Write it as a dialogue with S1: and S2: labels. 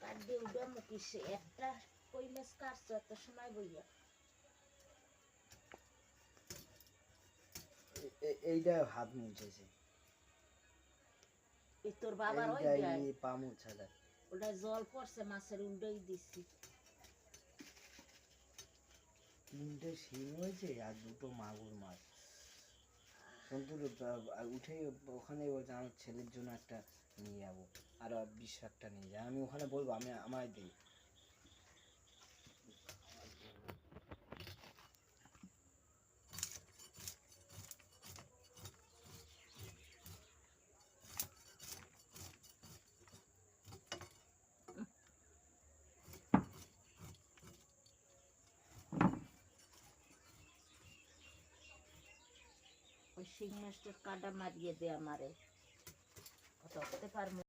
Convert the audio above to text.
S1: কাটে উঠে মুখিছে একটা কই মাছ কাটছো এত সময় বইয়া
S2: এইটা হাত মুছেছে
S1: এই তোর বাবার ওই
S2: এইটাই পা মুছা যায়
S1: ওটা জল পড়ছে মাছের উল্টোই দিছি
S2: 3টে শিং হয়েছে আর 2টো মাগুর মাছ সন্তুর উঠে ওখানে বলছে আমার ছেলের জন্য একটা নিয়ে যাবো আর 20-60টা নিয়ে যায় আমি ওখানে বলবো আমি আমায় দিই
S1: ওই শিং মাছটার কাঁটা মারিয়ে দে আমারে ধরতে পারবো